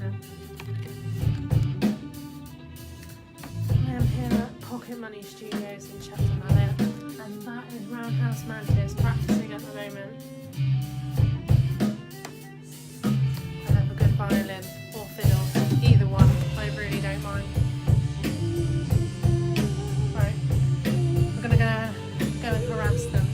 I am here at Pocket Money Studios in Chester Mallet, and that is Roundhouse Mantis practicing at the moment. I have a good violin or fiddle, either one, I really don't mind. Right, we're gonna go and harass them.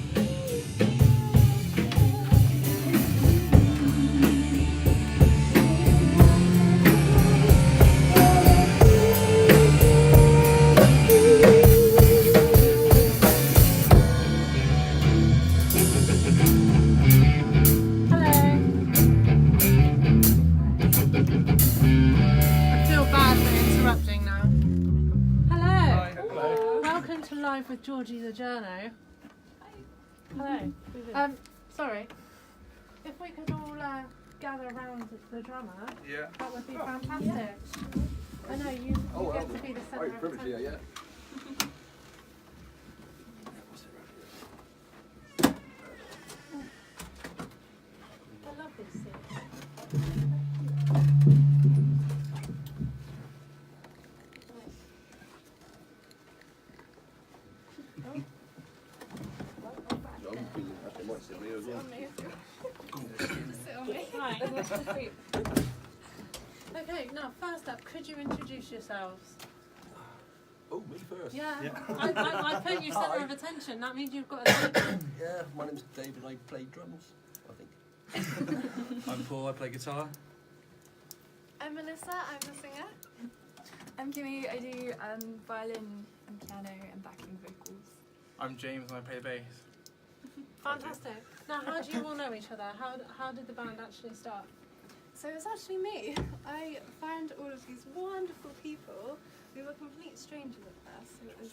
Live with GeorgietheJourno. Hello. Sorry. If we could all gather around the drummer, that would be fantastic. Yeah. I know you get to be the centre of attention. Yeah. I love this seat. Okay, now first up, could you introduce yourselves? Oh, me first? Yeah. I put you centre of attention, that means you've got a Yeah, my name's David, I play drums, I think. I'm Paul, I play guitar. I'm Melissa, I'm the singer. I'm Kimmy, I do violin and piano and backing vocals. I'm James and I play bass. Fantastic. Now, how do you all know each other? How did the band actually start? So it's actually me. I found all of these wonderful people. We were complete strangers at first, so it was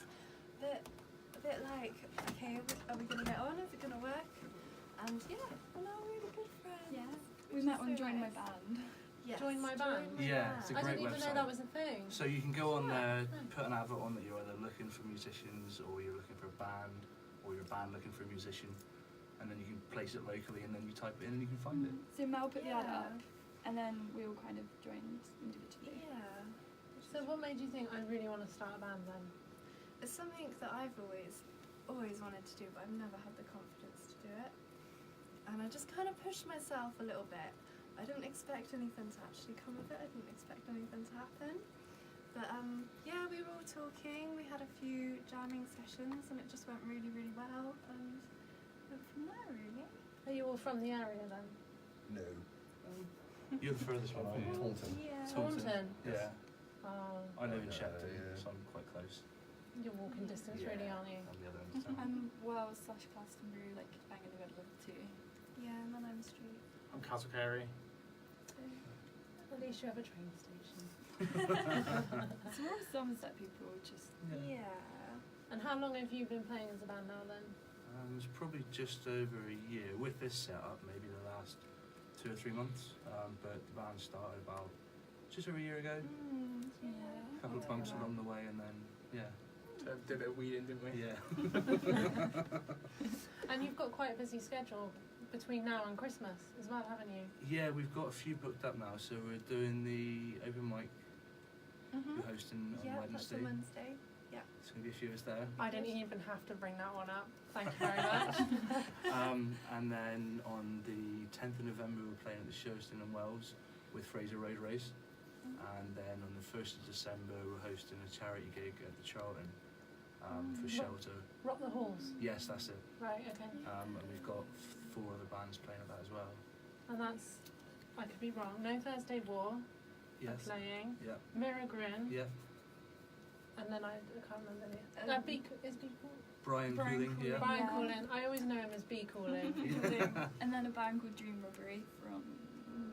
a bit like, okay, are we going to get on? Is it going to work? And yeah, we're now really good friends. Yeah, we met on Join My Band. Yes. Join My Band? Yeah, it's a great website. I didn't even know that was a thing. So you can go on there, put an advert on that you're either looking for musicians or you're looking for a band or you're a band looking for a musician. And then you can place it locally and then you type it in and you can find it. So Mel put the ad up and then we all kind of joined individually. Yeah. So what made you think I really want to start a band then? It's something that I've always wanted to do, but I've never had the confidence to do it. And I just kind of pushed myself a little bit. I didn't expect anything to actually come of it. I didn't expect anything to happen. But yeah, we were all talking. We had a few jamming sessions and it just went really, really well. And from there, really. Are you all from the area then? No. You're the furthest one, aren't you? Taunton. Yeah. Taunton? Yeah. Oh. I live in Shepton, yeah. so I'm quite close. You're walking distance really, aren't you? On the other end of town. Wells/Glastonbury, like bang in the middle of the two. Yeah, and then I'm Street. I'm Castle Carey. At least you have a train station. So we're all Somerset people, just... Yeah. And how long have you been playing as a band now then? It's probably just over a year. With this setup, maybe the last 2 or 3 months. But the band started about just over a year ago. Yeah. A couple of bumps along the way and then, yeah. Did a bit of weeding, didn't we? Yeah. And you've got quite a busy schedule between now and Christmas as well, haven't you? Yeah, we've got a few booked up now. So we're doing the open mic. We're hosting on Wednesday. That's on Wednesday. Yeah. There's going to be a few of us there. I didn't even have to bring that one up. Thank you very much. And then on the 10th of November we're playing at the Showstone in Wells with Fraser Road Race. And then on the 1st of December we're hosting a charity gig at the Charlton for shelter. Rock the Halls? Yes, that's it. Right, okay. And we've got 4 other bands playing at that as well. And that's, I could be wrong, No Thursday War Yes. are playing, Yeah. Mirror Grin, Yeah. and then I can't remember the is B called? Brian Cooling, yeah. Brian Yeah. Cooling. I always know him as B Cooling. And then a band called Dream Robbery from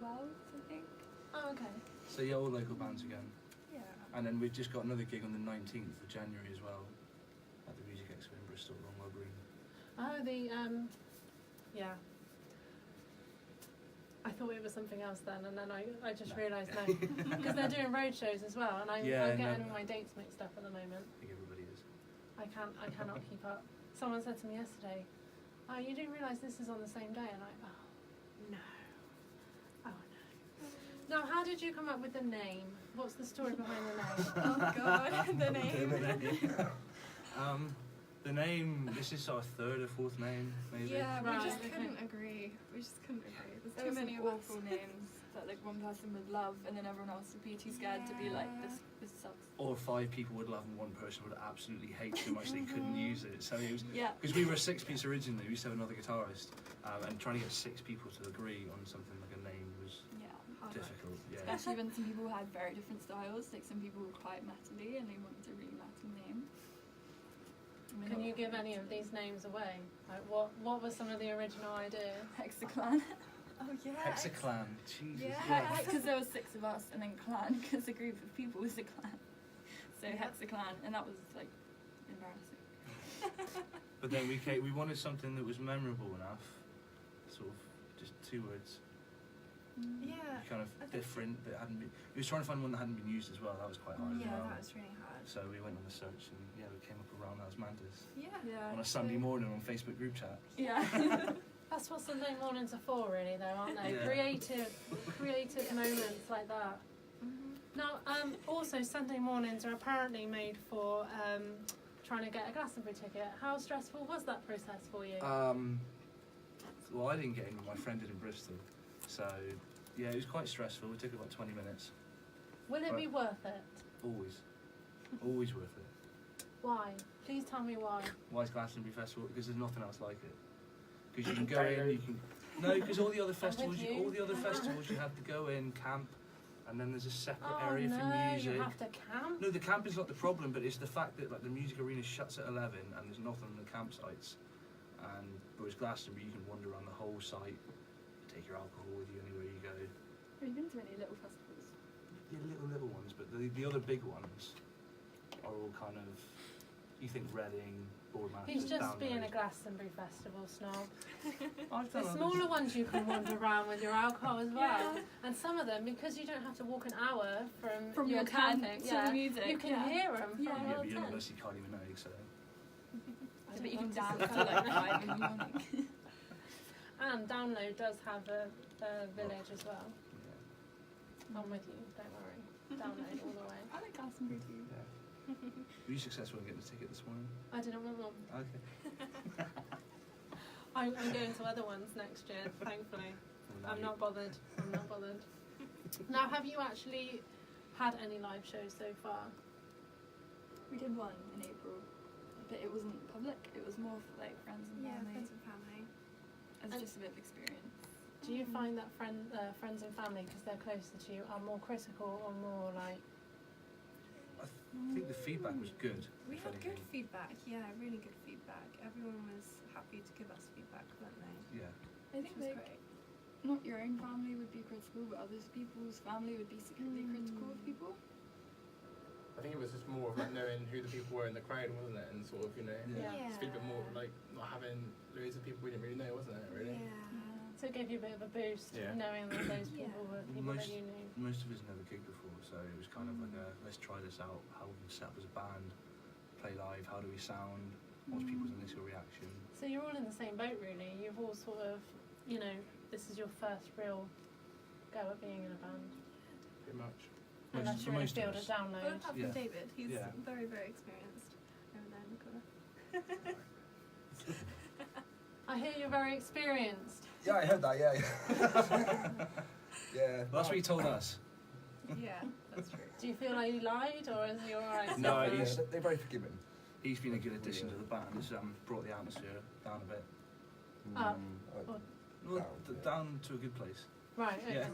Wells, I think. Oh, okay. So yeah, all local bands again. Yeah. And then we've just got another gig on the 19th of January as well at the Music Expo in Bristol, Longwell Green. Oh, yeah. I thought it was something else then, and then I just realised no, because they're doing road shows as well, and I'm getting all my dates mixed up at the moment. I think everybody is. I cannot keep up. Someone said to me yesterday, "Oh, you didn't realise this is on the same day?" And I, oh no. Now, how did you come up with the name? What's the story behind the name? Oh God, the name. The name, this is our third or fourth name, maybe. Yeah, we Right, just okay. couldn't agree. We just couldn't agree. There's There too were many some of us. awful names that like one person would love and then everyone else would be too scared to be like, this sucks. Or 5 people would love and one person would absolutely hate so much they couldn't use it. So it was, Yeah. because we were a 6-piece originally, we used to have another guitarist, and trying to get 6 people to agree on something like a name was Yeah. Hard work. difficult. Yeah. Especially when some people had very different styles. Like some people were quite metally and they wanted a really metal name. Can you give any of these names away? Like, what were some of the original ideas? Hexaclan? Oh yeah. Hexaclan, Jesus. Yeah. Because there was 6 of us, and then clan, because a group of people was a clan. So Yeah. Hexaclan, and that was like embarrassing. But then we wanted something that was memorable enough, sort of just 2 words, Yeah. kind of I think different, that hadn't been, we was trying to find one that hadn't been used as well, that was quite hard as Yeah, well. that was really hard. So we went on the search and yeah, we came up with Roundhouse Mantis Yeah. on a Sunday morning on Facebook group chat. Yeah. That's what Sunday mornings are for, really, though, aren't they? Yeah. Creative moments like that. Now, also Sunday mornings are apparently made for trying to get a Glastonbury ticket. How stressful was that process for you? Well, I didn't get in, my friend did in Bristol. So yeah, it was quite stressful. It took about 20 minutes. Will it be worth it? Always worth it. Why? Please tell me why. Why is Glastonbury Festival? Because there's nothing else like it. Because you can go in, you can... No, because all the other festivals, you. you have to go in, camp, and then there's a separate area for music. You have to camp? No, the camp is not the problem, but it's the fact that like the music arena shuts at 11 and there's nothing on the campsites. And whereas Glastonbury, you can wander around the whole site, take your alcohol with you anywhere you go. Have you been to any little festivals? Yeah, little ones, but the other big ones are all kind of, you think Reading, Bournemouth. He's just down the being a road. Glastonbury Festival snob. I've The done others. smaller ones you can wander around with your alcohol as well. And some of them, because you don't have to walk an hour from Your tent camping, to the music. you can hear them from Yeah. Yeah, your but you tent. obviously can't even know, so. I bet you can want dance to to see like that. 5 in the morning. And Download does have a village as well. Yeah. I'm with you, don't worry. Download all the way. I like Glastonbury too. Yeah. Were you successful in getting the ticket this morning? I didn't want one. Okay. I'm going to other ones next year, thankfully. I'm not bothered. Now, have you actually had any live shows so far? We did one in April, but it wasn't public. It was more for like friends and Yeah, family. friends and family. It was And- just a bit of experience. Do you find that friends and family, because they're closer to you, are more critical or more like... I think the feedback was good. We if had good anything. feedback. Yeah, really good feedback. Everyone was happy to give us feedback, weren't they? Yeah. I Which think was like great. not your own family would be critical, but other people's family would be secretly critical of people. I think it was just more of like knowing who the people were in the crowd, wasn't it? And sort of, you know, Yeah. just be a bit more like not having loads of people we didn't really know, wasn't it? Really? Yeah. So it gave you a bit of a boost, Yeah. knowing that those Yeah. people were people that Most- you knew. Most of us never gigged before, so it was kind of like a, let's try this out. How we can set up as a band, play live, how do we sound, what's people's initial reaction? So you're all in the same boat, really. You've all sort of, you know, this is your first real go at being in a band. Pretty much. Unless For you're in a most of field us. of Download. Well, apart from Yeah. David, he's Yeah. very, very experienced over there in the corner. I hear you're very experienced. Yeah, I heard that, yeah. Yeah. That's what he told us. Yeah, that's true. Do you feel like you lied, or is he alright? No, Yeah, he's- they're very forgiving. He's been a good addition to the band. It's brought the atmosphere down a bit. Up. Down, Well, yeah. down to a good place. Right, okay. Yeah.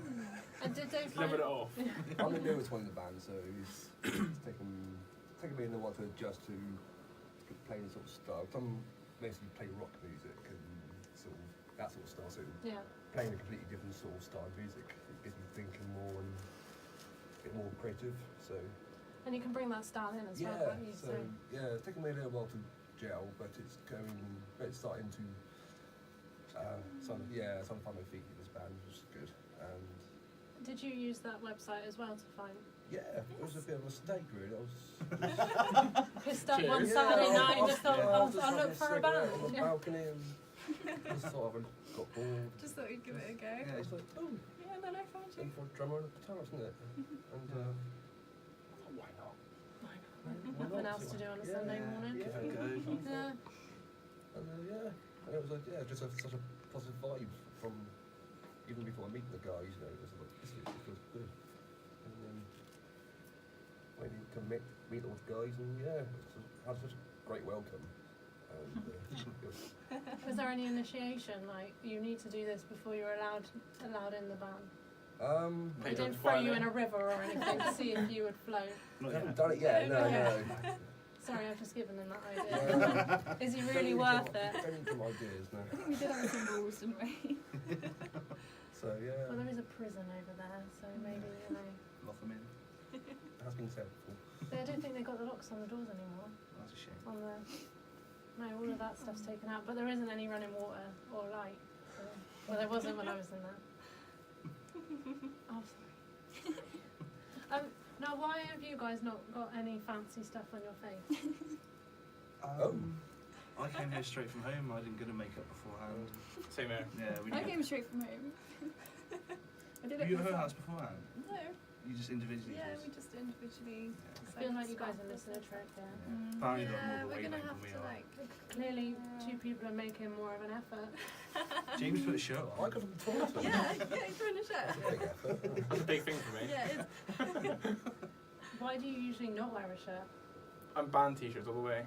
And did they find... Level it off. I'm the newest one in the band, so it's taken me a little while to adjust to playing the sort of style. 'Cause I'm mostly play rock music and sort of that sort of style, so Yeah. playing a completely different sort of style of music, it gets me thinking more and a bit more creative. So And you can bring that style in as well, yeah, can't you? so yeah, it's taken me a little while to gel, but it's starting to some find my feet in this band, which is good. And Did you use that website as well to find... yeah, it was a bit of a mistake, really. I was Pissed up one Cheers. Saturday Yeah, night and just thought, yeah, I I'll was just look having for a cigarette band. on the Yeah. balcony and just sort of got bored. Just thought you'd give it a go. Yeah, it's like, oh, Yeah. and then I found you. And for a drummer and a guitarist, isn't it? And why not? Nothing else to do on a Sunday morning. Give it a go. Yeah. And and it was like, just such a positive vibe from even before I meet the guys, you know, it was like, this feels good. And then when you can meet all the guys, and had such a great welcome. And was there any initiation, like you need to do this before you're allowed in the band? They didn't throw you in a river or anything to see if you would float. I haven't done it yet, no. Sorry, I've just given them that idea. Is he really worth it? Don't need some ideas, no. I think we did have some rules, didn't we? So, yeah. Well, there is a prison over there, so maybe, you know. Lock them in. It has been said before. I don't think they've got the locks on the doors anymore. That's a shame. No, all of that stuff's taken out, but there isn't any running water or light. So, well, there wasn't when I was in there. Oh, sorry. Now, why have you guys not got any fancy stuff on your face? I came here straight from home. I didn't get a makeup beforehand. Same here. Yeah, we I did. came straight from home. I did Were it you at her myself. house beforehand? No. You just individually Yeah, did? we just individually. I feel like you guys are missing a trick here. Yeah. Apparently you've got more of a we're gonna wavelength have than we to are. like. Clearly, two people are making more of an effort. James put a shirt I on. could have told them. Yeah, he's trying to share. Big effort. It's a big thing for me. Yeah, it's. Why do you usually not wear a shirt? I'm band t-shirts all the way.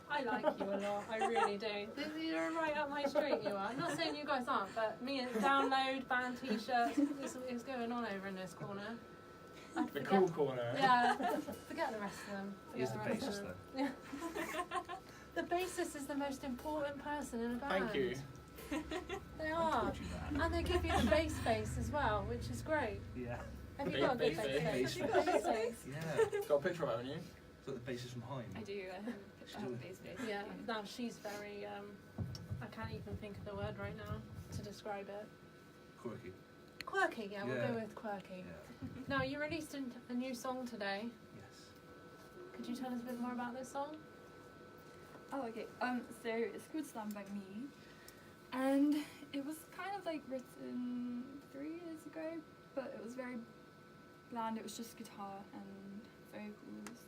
I like you a lot, I really do. You're right up my street, you are. I'm not saying you guys aren't, but me and download, band t-shirts, it's going on over in this corner. I'd The forget- cool corner. Yeah, forget the rest of them. He's the Forget rest of bassist them. though. Yeah. The bassist is the most important person in a band. Thank you. They I are. told you that. And they give you the bass face as well, which is great. Yeah. Have you got a good Bass bass face. face? Have you got a bass face? Yeah. Got a picture of it, haven't you? Got the bassist from Heim. I do. I have a bass face. Yeah, now she's very, I can't even think of the word right now to describe it. Quirky. Quirky, yeah, we'll Yeah. go with quirky. Yeah. Now, you released a new song today. Yes. Could you tell us a bit more about this song? Oh, okay. So it's called Stand By Me, and it was kind of like written 3 years ago, but it was very bland. It was just guitar and vocals,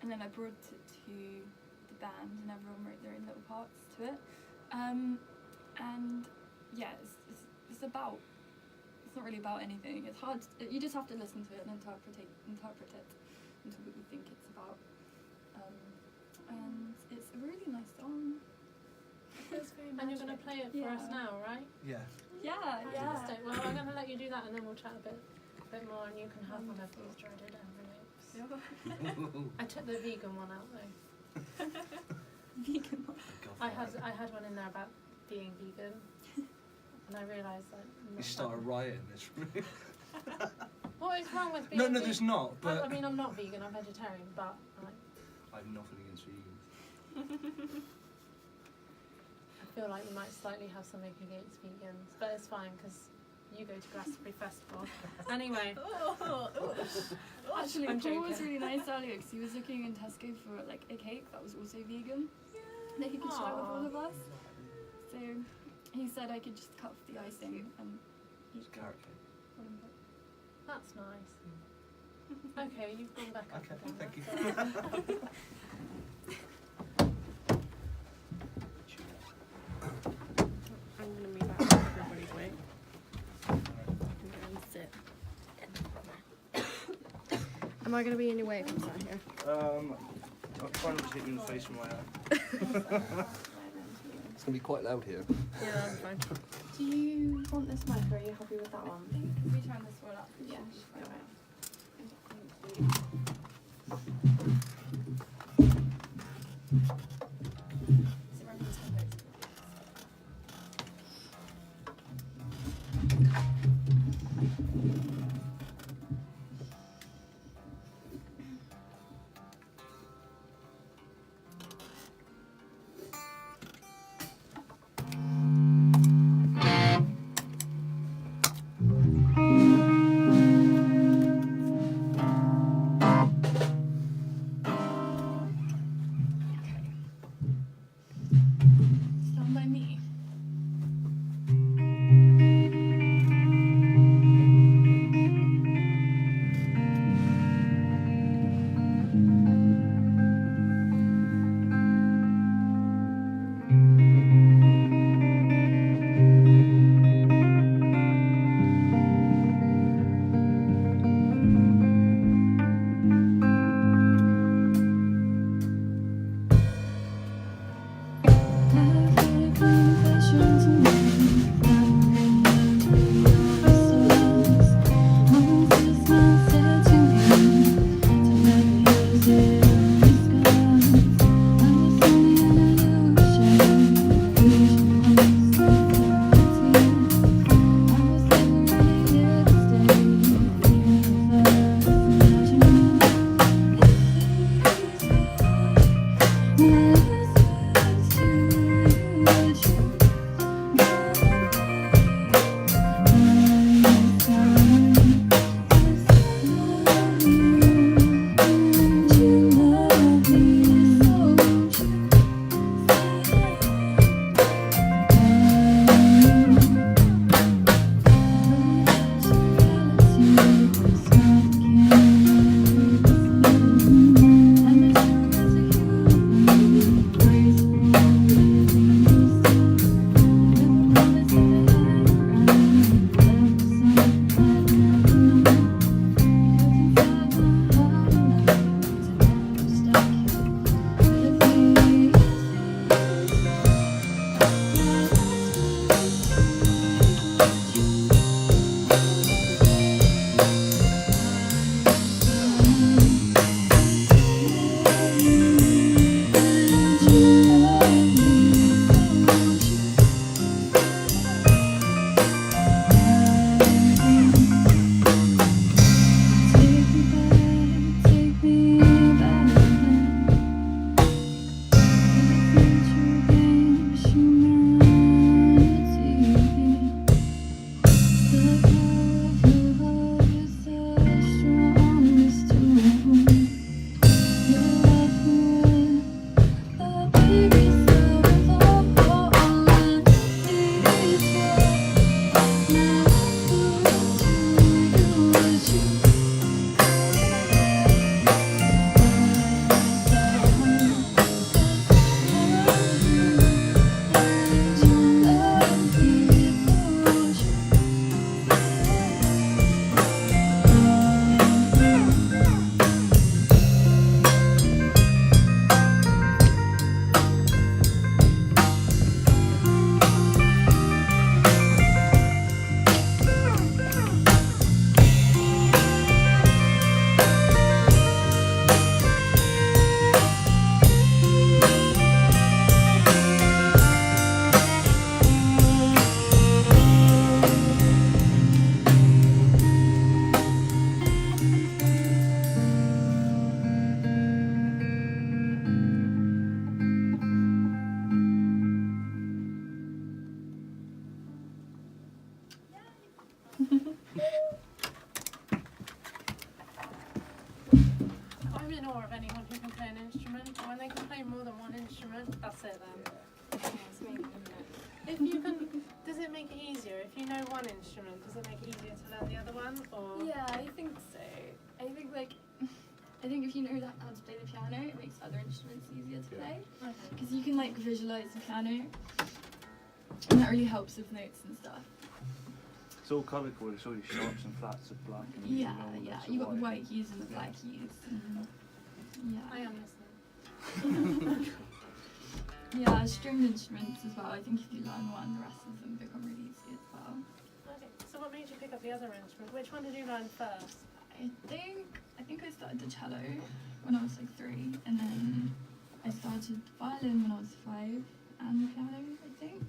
and then I brought it to the band, and everyone wrote their own little parts to it. And yeah, it's about. It's not really about anything. It's hard. You just have to listen to it and interpret it into what you think it's about. And it's a really nice song. It's very And you're going to play it for us Yeah. now, right? Yeah. Yeah, Fantastic. Well, I'm going to let you do that and then we'll chat a bit more and you can have one of these dreaded envelopes. I took the vegan one out though. Vegan. I had one in there about being vegan and I realised that You start a riot in this room. what is wrong with being No, vegan? there's not. But I mean, I'm not vegan, I'm vegetarian, but I have nothing against vegans. I feel like you might slightly have something against vegans, but it's fine because you go to Glastonbury Festival. Anyway, Actually, I'm Paul was joking. really nice earlier because he was looking in Tesco for like a cake that was also vegan that he could share with all of us. So he said I could just cut off the icing and eat It's carrot cake. that's nice. Okay, you've gone back up Okay, again. thank you. That's all right. I'm gonna move out of everybody's way. I'm gonna sit. Am I gonna be in your way if I'm sat here? I'll try not to hit you in the face with my hand. It's going to be quite loud here. Yeah, that's fine. Do you want this mic or are you happy with that one? Can we turn this one up? Yeah. Is it running this one? ignore of anyone who can play an instrument. When they can play more than one instrument, that's it then. It's amazing, isn't it? If you can, does it make it easier? If you know one instrument, does it make it easier to learn the other one? Or Yeah, I think so. I think if you know how to play the piano, it makes other instruments easier to play. Because you can like visualize the piano, and that really helps with notes and stuff. It's all colourful, it's all your sharps and flats of black. And Yeah, normal yeah. notes of You got the white. white keys and the black keys. Yeah. I am listening. Yeah, stringed instruments as well. I think if you learn one, the rest of them become really easy as well. Okay, so what made you pick up the other instrument? Which one did you learn first? I think I started the cello when I was like 3, and then I started violin when I was 5, and the piano, I think.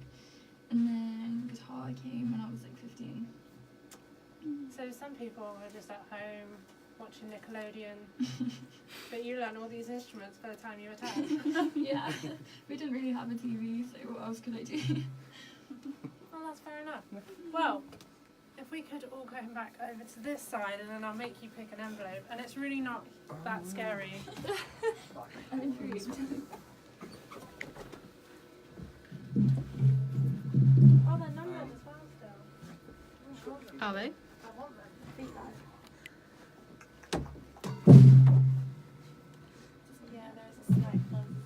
And then guitar came when I was like 15. So some people are just at home watching Nickelodeon, but you learn all these instruments by the time you were 10. Yeah, we didn't really have a TV, so what else could I do? Well, that's fair enough. Well, if we could all go back over to this side, and then I'll make you pick an envelope, and it's really not that scary. I'm intrigued. Oh, they're numbered as well still. Are they? I want them. Yeah, there's a slight one.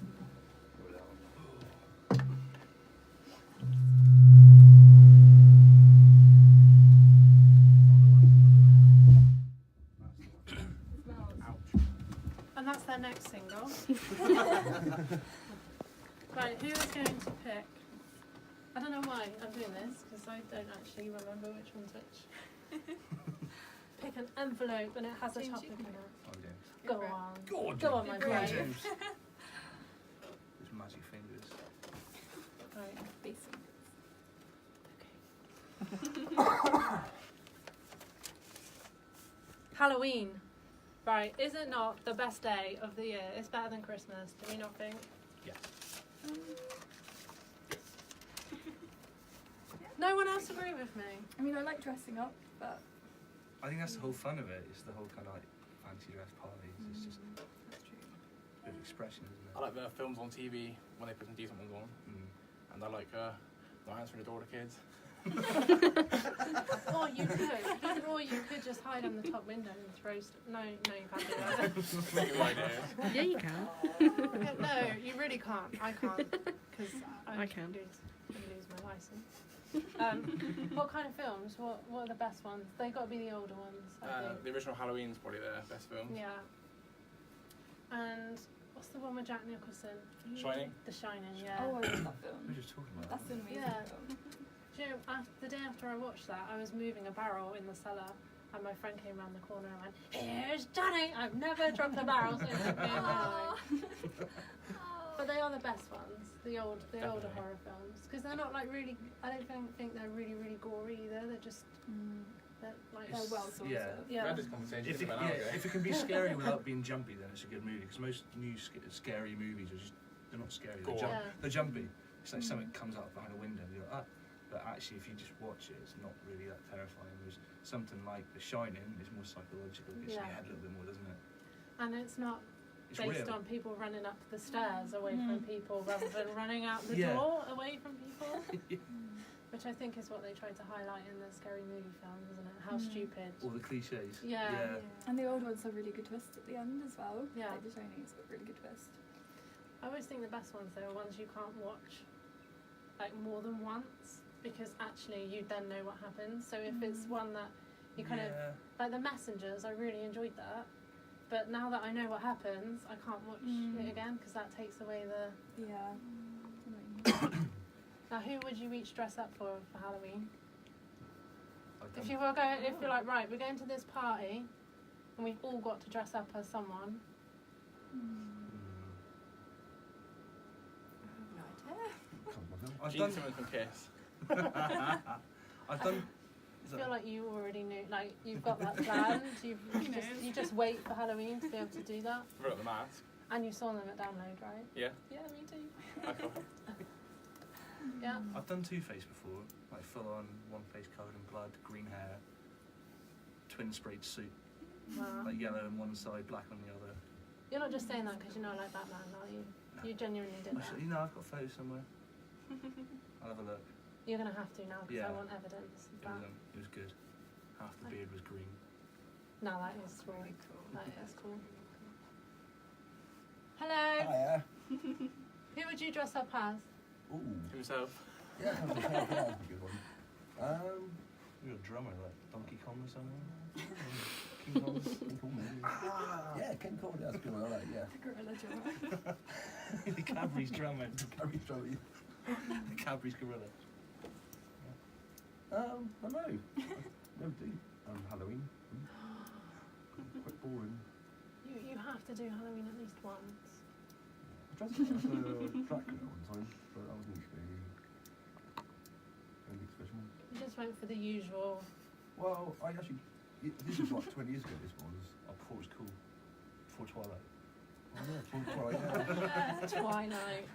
And that's their next single. Right, who is going to pick? I don't know why I'm doing this, because I don't actually remember which one's which. Pick an envelope and it has a James, topic you in can it. Go on. Go on, Go on, my James. brave. His magic fingers. Right. Basic. Halloween. Right, is it not the best day of the year? It's better than Christmas, do we not think? Yes. No one else agree with me? I mean, I like dressing up, but I think that's the whole fun of it. It's the whole kind of like fancy dress parties. It's just that's true. a bit of expression, isn't it? I like the films on TV when they put some decent ones on, and I like not answering the door to kids. Or you could just hide on the top window and throw no, you can't do that. Good idea. Yeah, you can. No, you really can't. I can't, because I can. lose my license. What kind of films? What are the best ones? They got to be the older ones, I think. The original Halloween's probably the best film. Yeah. And what's the one with Jack Nicholson? Shining? The Shining, yeah. Oh, I love that We film. were just talking about That's that. an amazing Yeah. film. Do you know, the day after I watched that, I was moving a barrel in the cellar, and my friend came around the corner and went, "Here's Johnny! I've never dropped a barrel since I've been alive." But they are the best ones, the older horror films, because they're not like really. I don't think they're really gory either. They're just they're well sorted. Yeah. We had this conversation If it, about an hour ago. if it can be scary without being jumpy, then it's a good movie. Because most new scary movies are they're not scary. They're, Gore. they're jumpy. It's like something comes out behind a window. And you're like, ah. But actually, if you just watch it, it's not really that terrifying. Whereas something like The Shining is more psychological. It gets in your head a little bit more, doesn't it? And it's not It's based real. on people running up the stairs away from people rather than running out the Yeah. door away from people. Which I think is what they tried to highlight in the scary movie films, isn't it? How stupid. All the cliches. Yeah. And the old ones have really good twists at the end as well. Yeah. Like The Shining's got a really good twist. I always think the best ones though are ones you can't watch like more than once, because actually you then know what happens. So if it's one that you kind of like The Messengers, I really enjoyed that, but now that I know what happens, I can't watch it again because that takes away the. Yeah. Now, who would you each dress up for Halloween? I've If done- you were going, if you're like, right, we're going to this party, and we've all got to dress up as someone. I've Gene done. Simmons from Kiss. I've done. I feel like you already knew, like you've got that planned. You just wait for Halloween to be able to do that. Forgot the mask. And you saw them at Download, right? Yeah. Yeah, me too. I thought. Yeah. I've done Two-Face before, like full on, one face covered in blood, green hair, twin sprayed suit, Wow. like yellow on one side, black on the other. You're not just saying that because you're not like Batman, are you? You genuinely did that. You know, I've got photos somewhere. I'll have a look. You're going to have to now because Yeah. I want evidence of that. It was good. Half the beard was green. No, that is cool. Really cool. That is cool. Hello. Hiya. Who would you dress up as? Ooh. Himself. Yeah, that's a good one. You're a drummer, like Donkey Kong or something. King Kong. King Kong, maybe. Yeah, King Kong, that's good one, I like, yeah. The gorilla drummer. The Cadbury's drummer. Carry Joey. The Cadbury's gorilla. I don't know. Never do. Halloween. Quite boring. You have to do Halloween at least once. I dressed up as a Dracula one time, but that wasn't anything special. You just went for the usual. Well, I actually, this was like 20 years ago, this was. I thought it was cool. Before Twilight. Oh yeah, full Twilight, yeah. Twilight.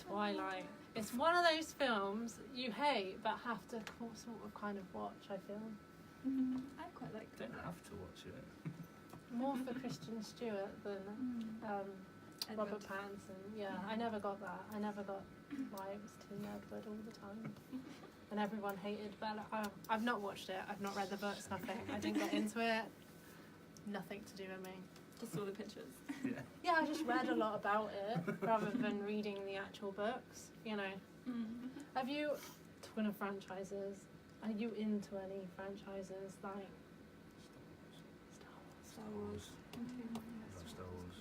Twilight. It's one of those films you hate but have to sort of kind of watch, I feel. I quite liked You it. don't have to watch it. More for Kristen Stewart than Robert Edward. Pattinson. Yeah, I never got that. I never got why it was Team Edward all the time. And everyone hated Bella. I've not watched it. I've not read the books, nothing. I didn't get into it. Nothing to do with me. Just saw the pictures. Yeah. Yeah, I just read a lot about it rather than reading the actual books, you know. Have you, talking of franchises, are you into any franchises like Star Wars? Love Star Wars.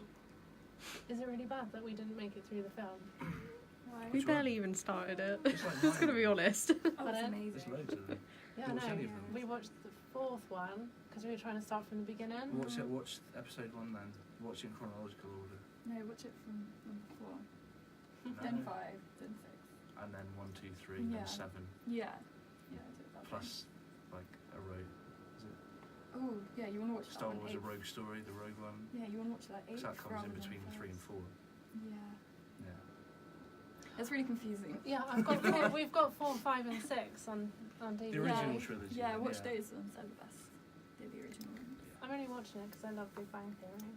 Is it really bad that we didn't make it through the film? Why? We Which one? barely even started it. It's like Just gonna be honest. Oh, it's Pardon? amazing. There's loads of them. Yeah, You watched no. any of them? We watched the fourth one because we were trying to start from the beginning. Watch episode 1 then. Watch it in chronological order. No, watch it from number 4. No. Then 5, then 6. And then 1, 2, 3, Yeah. then 7. Yeah. Yeah, I did that. Plus, like, a rogue. Is it Oh, yeah, you want to watch Star that one? Wars, a 8th. rogue story, the rogue one? Yeah, you want to watch that 8th. Because that comes in rather than between 3 and 4. 1st. Yeah. Yeah. It's really confusing. Yeah, we've got 4, 5 and 6 on DVD. The original Yeah. trilogy. Yeah, watch yeah. those ones, they're the best. They're the original ones. I'm only watching it because I love Big Bang Theory.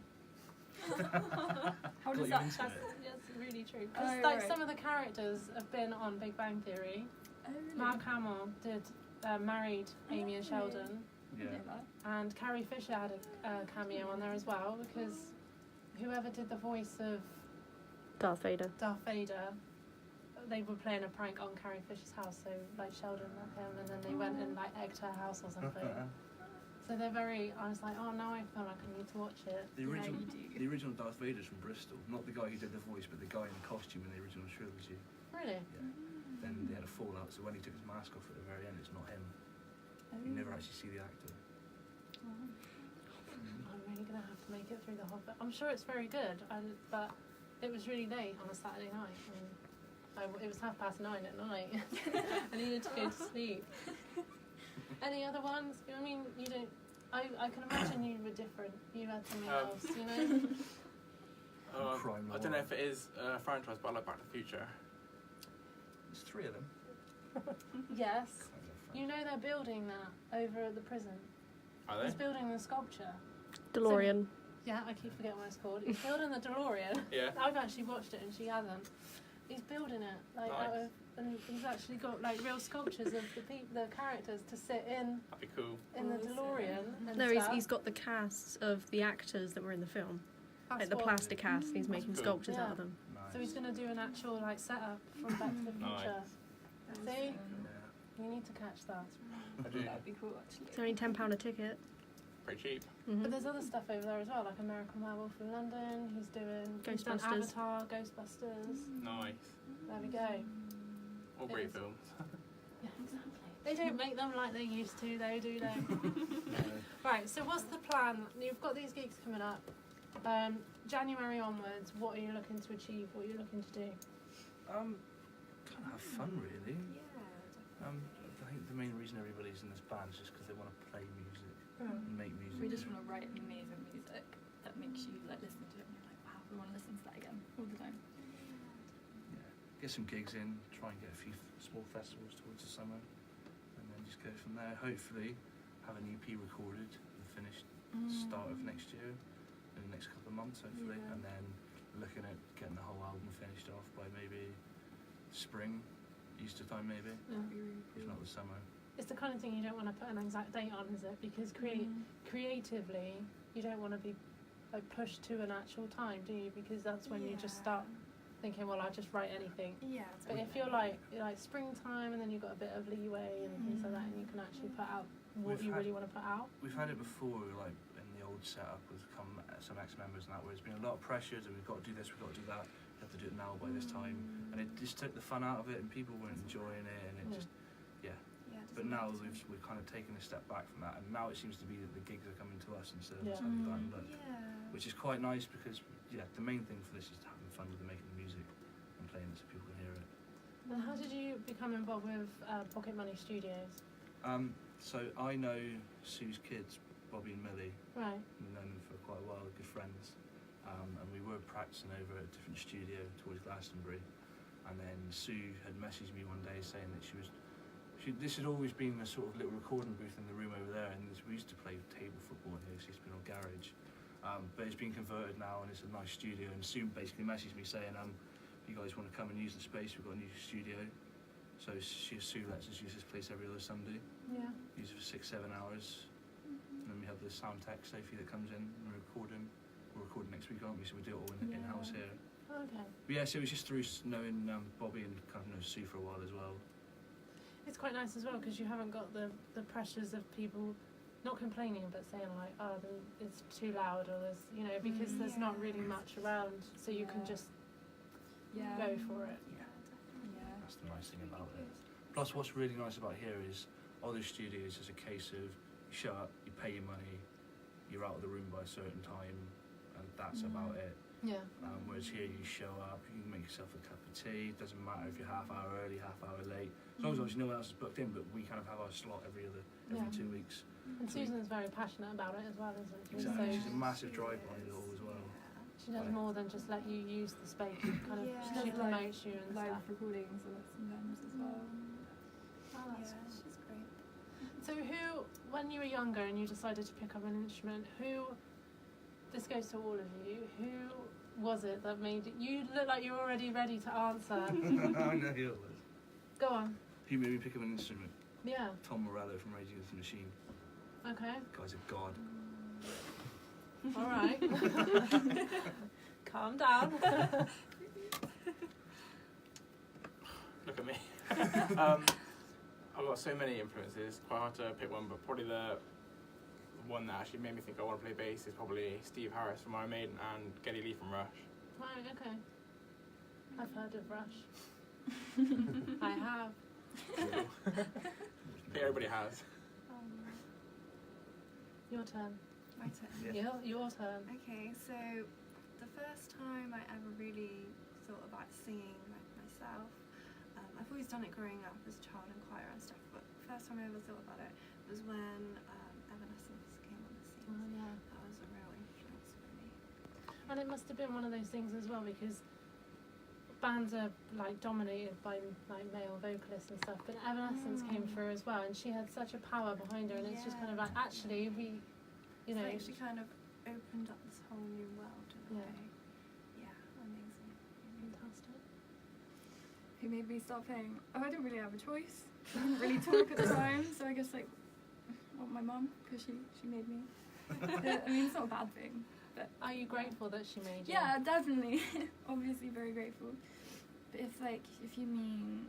How Got does you that... into That's, it. that's really true. Because Oh, like right. some of the characters have been on Big Bang Theory. Oh, really? Mark Hamill did married Amy and Oh, Sheldon, I Yeah. didn't know that. and Carrie Fisher had a cameo on there as well because whoever did the voice of Darth Vader. Darth Vader, they were playing a prank on Carrie Fisher's house. So like Sheldon met him, and then they went and like egged her house or something. So they're very. I was like, oh, now I feel like I need to watch it. The original, you do. the original Darth Vader's from Bristol. Not the guy who did the voice, but the guy in the costume in the original trilogy. Really? Yeah. Then they had a fallout, so when he took his mask off at the very end, it's not him. You never actually see the actor. I'm really gonna have to make it through the Hobbit. I'm sure it's very good, but it was really late on a Saturday night. It was 9:30 at night. I needed to go to sleep. Any other ones? I mean, you don't. I can imagine you were different. You had something else, you know. Crime I don't know if it is a franchise, but I like Back to the Future. There's 3 of them. Yes. You know they're building that over at the prison. Are He's they? building the sculpture. DeLorean. Yeah, I keep forgetting what it's called. He's building the DeLorean. Yeah. I've actually watched it and she hasn't. He's building it like Nice. out of, and he's actually got like real sculptures of the characters to sit in That'd be cool. the Awesome. DeLorean. And No, stuff. he's got the casts of the actors that were in the film. That's Like the what- plastic cast, he's making cool. sculptures out Yeah. of them. Nice. So he's going to do an actual like setup from Back to the Future. See, Yeah. you need to catch that. I do. That'd be cool, actually. It's only £10 a ticket. Pretty cheap. But there's other stuff over there as well, like American Werewolf in London. He's done Ghostbusters. Avatar, Ghostbusters. Nice. There we go. All great It is. films. Yeah, exactly. They don't make them like they used to, though, do they? Right. So what's the plan? You've got these gigs coming up. January onwards. What are you looking to achieve? What are you looking to do? Kind of have fun, really. Yeah, I think the main reason everybody's in this band is just because they want to play music and make music. We just want to write amazing music that makes you like listen to it and you're like, wow, we want to listen to that again all the time. Yeah. Get some gigs in, try and get a few small festivals towards the summer, and then just go from there. Hopefully, have an EP recorded and finished start of next year, in the next couple of months, hopefully, Yeah. and then looking at getting the whole album finished off by maybe spring, Easter time maybe, That'd be really if cool. not the summer. It's the kind of thing you don't want to put an exact date on, is it? Because creatively, you don't want to be like pushed to an actual time, do you? Because that's when you just start thinking, well, I'll just write anything. Yeah. But if you're like springtime and then you've got a bit of leeway and things like that, and you can actually put out what you really want to put out. We've had it before, like in the old setup with some ex-members and that, where there's been a lot of pressures and we've got to do this, we've got to do that, we have to do it now by this time, and it just took the fun out of it, and people weren't enjoying it, and it just, yeah. But now we've kind of taken a step back from that, and now it seems to be that the gigs are coming to us instead of us having to go and look, which is quite nice because the main thing for this is having fun with making the music and playing it so people can hear it. And how did you become involved with Pocket Money Studios? So I know Sue's kids, Bobby and Millie. Right. We've known them for quite a while, good friends. And we were practicing over at a different studio towards Glastonbury. And then Sue had messaged me one day saying that this had always been a sort of little recording booth in the room over there, and we used to play table football in here, so it's been on garage. But it's been converted now and it's a nice studio, and Sue basically messaged me saying, you guys want to come and use the space, we've got a new studio. So Sue lets us use this place every other Sunday. Yeah. Use it for 6-7 hours. And then we have the sound tech Sophie that comes in and we're recording. We're recording next week, aren't we? So we do it all in-house here. Okay. But yeah, so it was just through knowing Bobby and kind of know Sue for a while as well. It's quite nice as well because you haven't got the pressures of people not complaining but saying like, oh, it's too loud, or there's, because there's not really much around, so you can just go for it. That's the nice thing about it. Plus, what's really nice about here is other studios is a case of you show up, you pay your money, you're out of the room by a certain time, and that's about it. Yeah. Whereas here you show up, you can make yourself a cup of tea, it doesn't matter if you're half hour early, half hour late, as long as obviously no one else is booked in, but we kind of have our slot every 2 weeks. And Susan's very passionate about it as well, isn't she? Exactly, So she's a massive drive behind it all as well. She does more than just let you use the space, kind of she promotes you and live stuff. recordings sometimes as well. Oh, that's she's great. So when you were younger and you decided to pick up an instrument, this goes to all of you, who was it that made you look like you were already ready to answer? I know who it was. Go on. Who made me pick up an instrument? Yeah. Tom Morello from Rage Against the Machine. Okay. The guy's a god. All right. Calm down. Look at me. I've got so many influences, quite hard to pick one, but probably the one that actually made me think I want to play bass is probably Steve Harris from Iron Maiden and Geddy Lee from Rush. Right, okay. I've heard of Rush. I have. I think everybody has. Your turn. My turn. Yeah. Your turn. Okay, so the first time I ever really thought about singing myself, I've always done it growing up as a child in choir and stuff, but the first time I ever thought about it was when Evanescence came on the scene. Oh, yeah. That was a real influence for me. And it must have been one of those things as well, because bands are like dominated by like male vocalists and stuff, but Evanescence came through as well, and she had such a power behind her, and it's just kind of like, actually we, So she kind of opened up this whole new world in a way. Yeah, amazing. Fantastic. Who made me start playing? Oh, I didn't really have a choice. I didn't really talk at the time, so I guess my mum, because she made me. I mean, it's not a bad thing. But are you grateful that she made you? Yeah, definitely. Obviously very grateful. But if you mean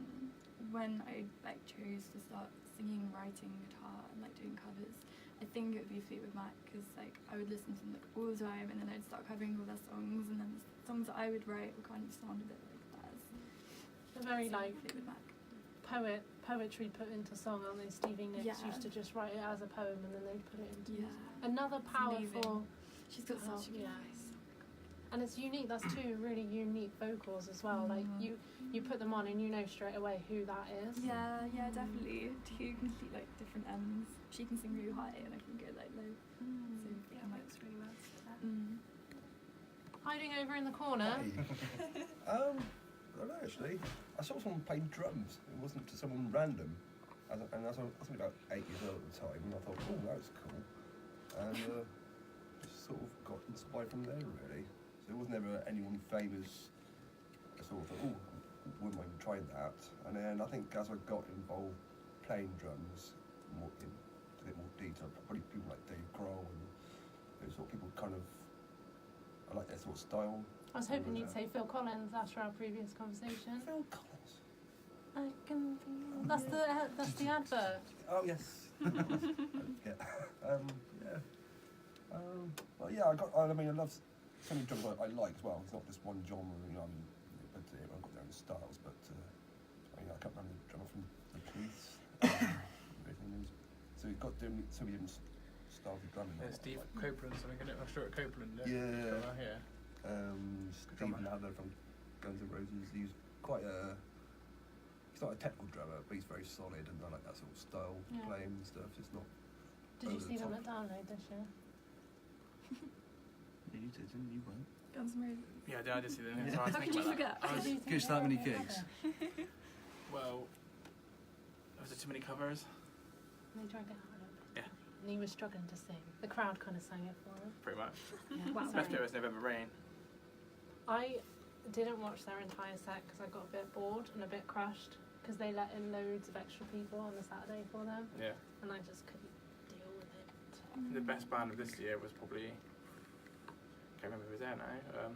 when I chose to start singing, writing guitar and doing covers, I think it would be Fleetwood Mac, because I would listen to them all the time, and then I'd start covering all their songs, and then the songs that I would write would kind of sound a bit like theirs. They're very Fleetwood Mac. Poetry put into song, aren't they? Stevie Nicks used to just write it as a poem and then they'd put it into music. Another powerful. She's got such a good voice. And it's unique. That's two really unique vocals as well. Like you put them on and you know straight away who that is. Yeah, definitely. Two complete different ends. She can sing really high and I can go low. So yeah, it works really well for that. Hiding over in the corner. I don't know, actually. I saw someone playing drums. It wasn't to someone random. And I was about 8 years old at the time, and I thought, oh, that was cool. And just sort of got inspired from there really. So it was never anyone famous. I sort of thought, oh, wouldn't mind trying that. And then I think as I got involved playing drums more in a bit more detail, probably people like Dave Grohl and those sort of people kind of, I like their sort of style. I was hoping you'd say Phil Collins after our previous conversation. Phil Collins. I can feel. That's the advert. Oh yes. Yeah. Well, yeah. I mean, I love so many drums I like as well. It's not just one genre, you know. I mean, but everyone got their own styles. But I mean, I can't remember the drummer from the Police. Everything is. So you've got so many different styles of drumming. Yeah, Steve Copeland, something in it. I'm sure at Copeland. Yeah. Yeah. Steve Adler from Guns N' Roses. He's quite a. He's not a technical drummer, but he's very solid, and I like that sort of style playing and stuff. It's not. Did you see them at Download this year? Yeah, you did, didn't you? Went. Guns N' Roses. Yeah, I did see them. So I was How could thinking you about that. forget? Goes to that many gigs. Well, was there too many covers? And they drank it out a little bit. Yeah. And he was struggling to sing. The crowd kind of sang it for him. Pretty much. Yeah. Wow. Best bit was November Rain. I didn't watch their entire set because I got a bit bored and a bit crushed because they let in loads of extra people on the Saturday for them, Yeah. and I just couldn't deal with it. The best band of this year was probably. Can't remember who was there now.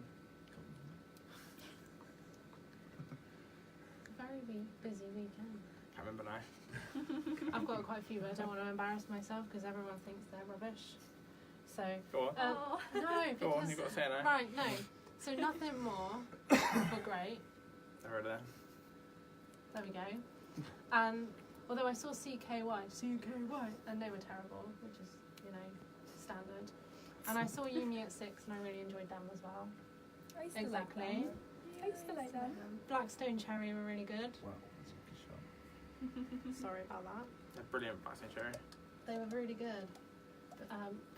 Very busy weekend. Can't remember now. I've got quite a few, but I don't want to embarrass myself because everyone thinks they're rubbish. So Go on. no, Go on, because you've got to say it now. right, no. So Nothing More were great. I heard that. There we go. And although I saw CKY, and they were terrible, which is, you know, standard. And I saw Yumi at 6, and I really enjoyed them as well. I used to Exactly. Like them. I used to like them. Blackstone Cherry were really good. Wow, that's a good shot. Sorry about that. They're brilliant, Blackstone Cherry. They were really good. But,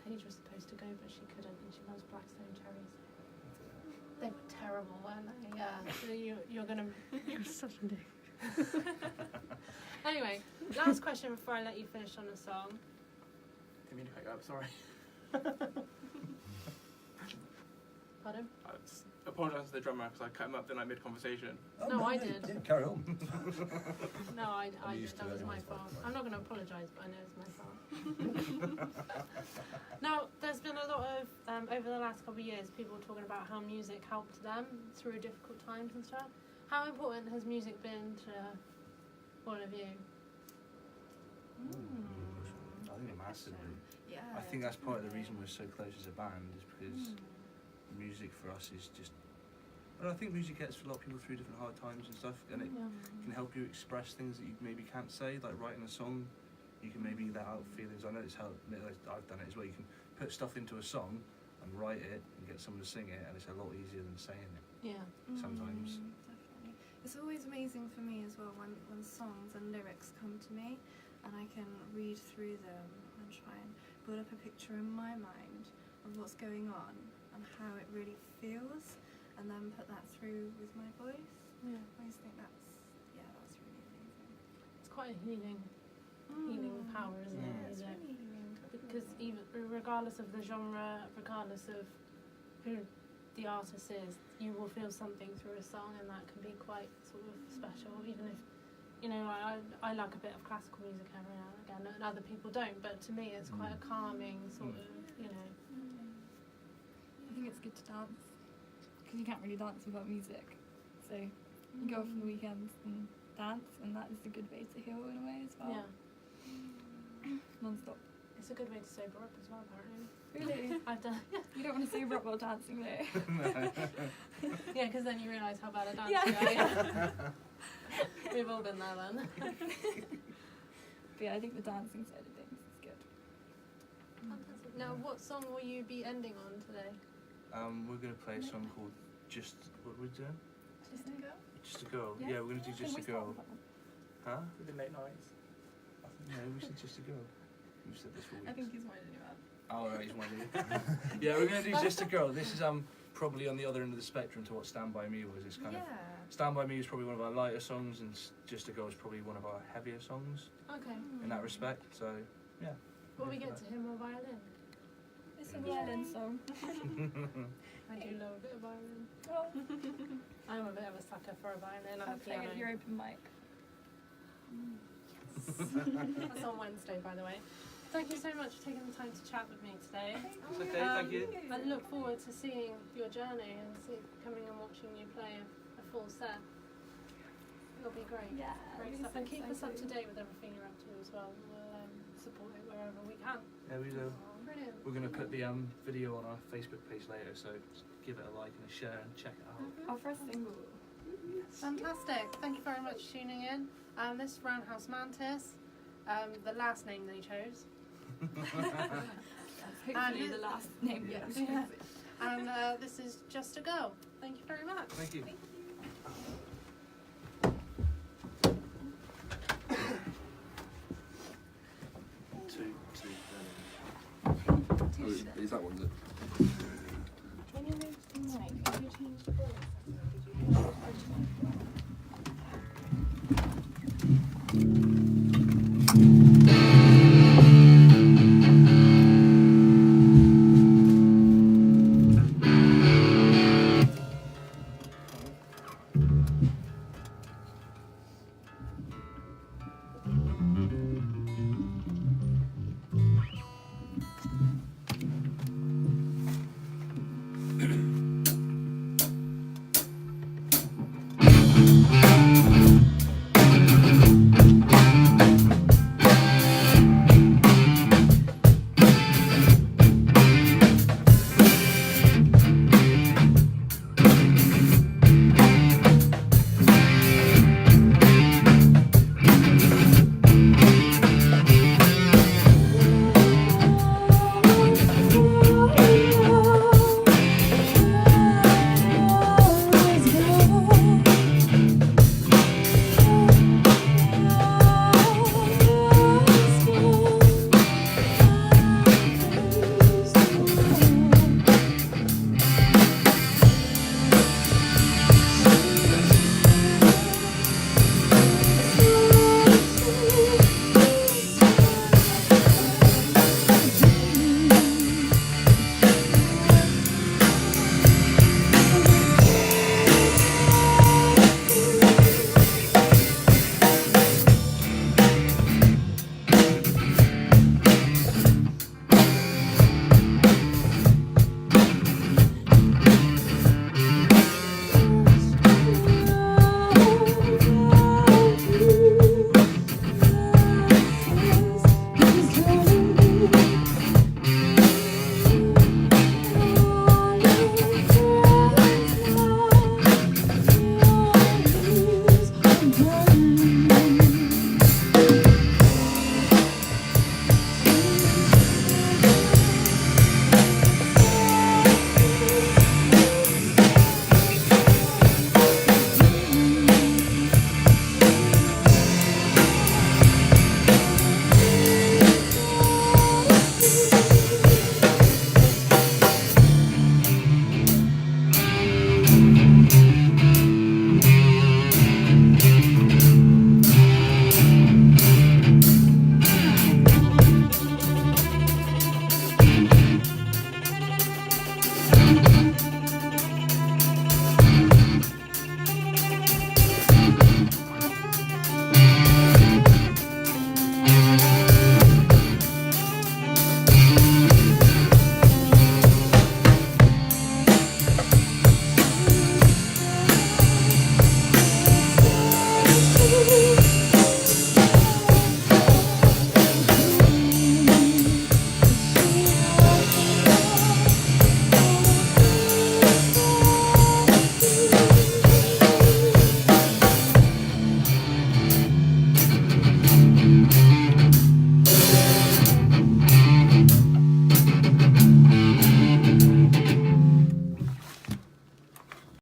Paige was supposed to go, but she couldn't, and she loves Blackstone Cherries. They were terrible, weren't they? Yeah. So you're gonna. You're such a dick. Anyway, last question before I let you finish on a song. Didn't mean to cut you up, sorry. Pardon? I apologise to the drummer because I cut him up then mid-conversation. Oh, No, I did. Yeah, carry on. No, I I'm did. used to That it was my anyway, fault. it's fine. I'm not going to apologise, but I know it's my fault. Now, there's been a lot of, over the last couple of years, people talking about how music helped them through difficult times and stuff. How important has music been to all of you? I think massively. Yeah. I think that's part of the reason we're so close as a band is because music for us is just. But I think music gets a lot of people through different hard times and stuff, and it can help you express things that you maybe can't say. Like writing a song, you can maybe let out feelings. I know it's how I've done it as well. You can put stuff into a song and write it and get someone to sing it, and it's a lot easier than saying it. Yeah. Sometimes. Definitely. It's always amazing for me as well when songs and lyrics come to me and I can read through them and try and build up a picture in my mind of what's going on and how it really feels and then put that through with my voice. Yeah. I always think that's really amazing. It's quite a healing power, isn't it? Yeah, it's Music? really healing. Because even regardless of the genre, regardless of who the artist is, you will feel something through a song, and that can be quite sort of special. Even if, you know, I like a bit of classical music every now and again, and other people don't. But to me, it's quite a calming sort of, you know. I think it's good to dance because you can't really dance without music. So you go off on the weekends and dance, and that is a good way to heal in a way as well. Yeah, Non-stop. it's a good way to sober up as well, apparently. Really? I've done. You don't want to sober up while dancing though. Yeah, because then you realise how bad a dancer Yeah. We've all been there then. But yeah, I think the dancing side of things is good. Fantastic. Now, what song will you be ending on today? We're gonna play a song called Just. What are we doing? Just a go. Just a Girl. Yeah, we're gonna do Just a Girl. Huh? We did late nights. No, we said Just a Girl. We've said this for weeks. I think he's winding you up. Oh, right, he's winding. Yeah, we're gonna do Just a Girl. This is probably on the other end of the spectrum to what Stand By Me was. It's kind of Stand By Me is probably one of our lighter songs, and Just a Girl is probably one of our heavier songs Okay. in that respect. So yeah. Will we get to hear more violin? It's a violin song. I do love a bit of violin. Oh, I'm a bit of a sucker for a violin and I'll a play piano. at your open mic. That's on Wednesday, by the way. Thank you so much for taking the time to chat with me today. It's okay, thank you. I look forward to seeing your journey and coming and watching you play a full set. It'll be great. Yeah. Great it'll be stuff. so And keep us up to exciting. date with everything you're up to as well. We'll support it wherever we can. Yeah, we will. Brilliant. We're going to put the video on our Facebook page later, so just give it a like and a share and check it out. Our first single. Fantastic. Thank you very much for tuning in. This is Roundhouse Mantis, the last name they chose. That's hopefully the last name. Yeah. And this is Just a Go. Thank you very much. Thank you. Two. Oh, is that one, is it? Can you move the mic? Have you changed the voice?